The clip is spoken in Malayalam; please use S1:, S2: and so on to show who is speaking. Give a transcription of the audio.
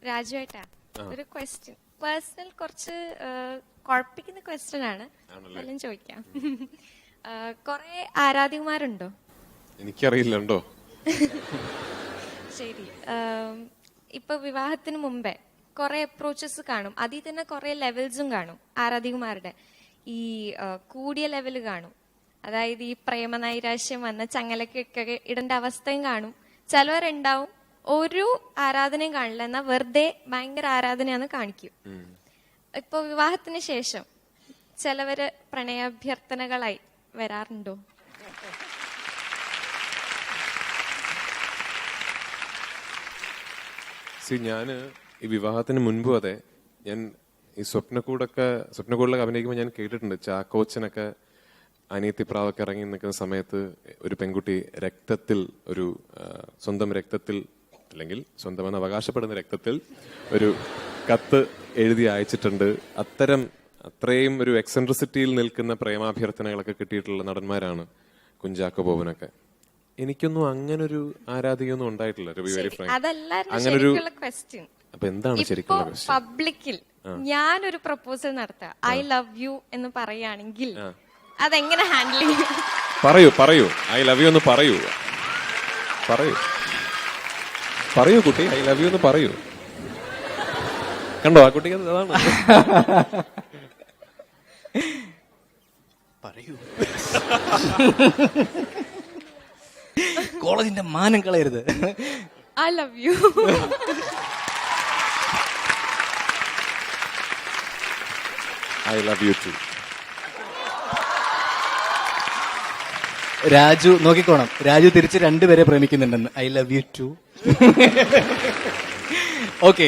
S1: രാജുവേട്ടാ, ഒരു ക്വസ്റ്റ്യൻ, പേഴ്സണൽ കുറച്ച് കുഴപ്പിക്കുന്ന ക്വസ്റ്റ്യൻ ആണ്, എല്ലാം ചോദിക്കാം. കൊറേ ആരാധികമാരുണ്ടോ?
S2: എനിക്കറിയില്ലണ്ടോ.
S1: ശരി. ഇപ്പൊ വിവാഹത്തിന് മുമ്പേ കുറെ അപ്രോച്ചസ് കാണും, അതിൽ തന്നെ കുറെ ലെവൽസും കാണും ആരാധികമാരുടെ. ഈ കൂടിയ ലെവൽ കാണും, അതായത് ഈ പ്രേമനൈരാശ്യം വന്ന ചങ്ങലക്കൊക്കെ ഇടേണ്ട അവസ്ഥയും കാണും. ചിലവരുണ്ടാവും ഒരു ആരാധനയും കാണില്ല, എന്നാ വെറുതെ ഭയങ്കര ആരാധനയാന്ന് കാണിക്കും. ഇപ്പൊ വിവാഹത്തിന് ശേഷം ചിലവര് പ്രണയാഭ്യർത്ഥനകളായി വരാറുണ്ടോ?
S2: ഞാന് ഈ വിവാഹത്തിന് മുൻപും അതെ, ഞാൻ ഈ സ്വപ്നക്കൂടൊക്കെ അഭിനയിക്കുമ്പോൾ ഞാൻ കേട്ടിട്ടുണ്ട്, ചാക്കോച്ചനൊക്കെ അനിയത്തിപ്രാവൊക്കെ ഇറങ്ങി നിൽക്കുന്ന സമയത്ത് ഒരു പെൺകുട്ടി രക്തത്തിൽ സ്വന്തം രക്തത്തിൽ അല്ലെങ്കിൽ സ്വന്തമെന്ന് അവകാശപ്പെടുന്ന രക്തത്തിൽ ഒരു കത്ത് എഴുതി അയച്ചിട്ടുണ്ട്. അത്രയും ഒരു എക്സെൻട്രിസിറ്റിയിൽ നിൽക്കുന്ന പ്രേമാഭ്യർത്ഥനകളൊക്കെ കിട്ടിയിട്ടുള്ള നടന്മാരാണ് കുഞ്ചാക്കോ ബോബനൊക്കെ. എനിക്കൊന്നും അങ്ങനൊരു ആരാധികയൊന്നും ഉണ്ടായിട്ടില്ല, ടു ബി വെരി ഫ്രാങ്ക്. അങ്ങനൊരു അപ്പൊ എന്താണ് ശരിക്കുള്ള ക്വസ്റ്റ്യൻ?
S1: പബ്ലിക്കിൽ ഞാനൊരു പ്രപ്പോസൽ നടത്തുക, ഐ ലവ് യു എന്ന് പറയുകയാണെങ്കിൽ അതെങ്ങനെ ഹാൻഡിൽ ചെയ്യും?
S2: പറയൂ ഐ ലവ് യു എന്ന് പറയൂ കുട്ടി, ഐ ലവ് യു എന്ന് പറയൂ. കണ്ടോ ആ കുട്ടിക്ക് അതാണ്.
S3: പറയൂ. കോളേജിന്റെ മാനം കളയരുത്.
S1: I love you.
S2: I love you too.
S3: Raju നോക്കിക്കോണം, രാജു തിരിച്ച് രണ്ടുപേരെ പ്രേമിക്കുന്നുണ്ടെന്ന്. I love you too. Okay.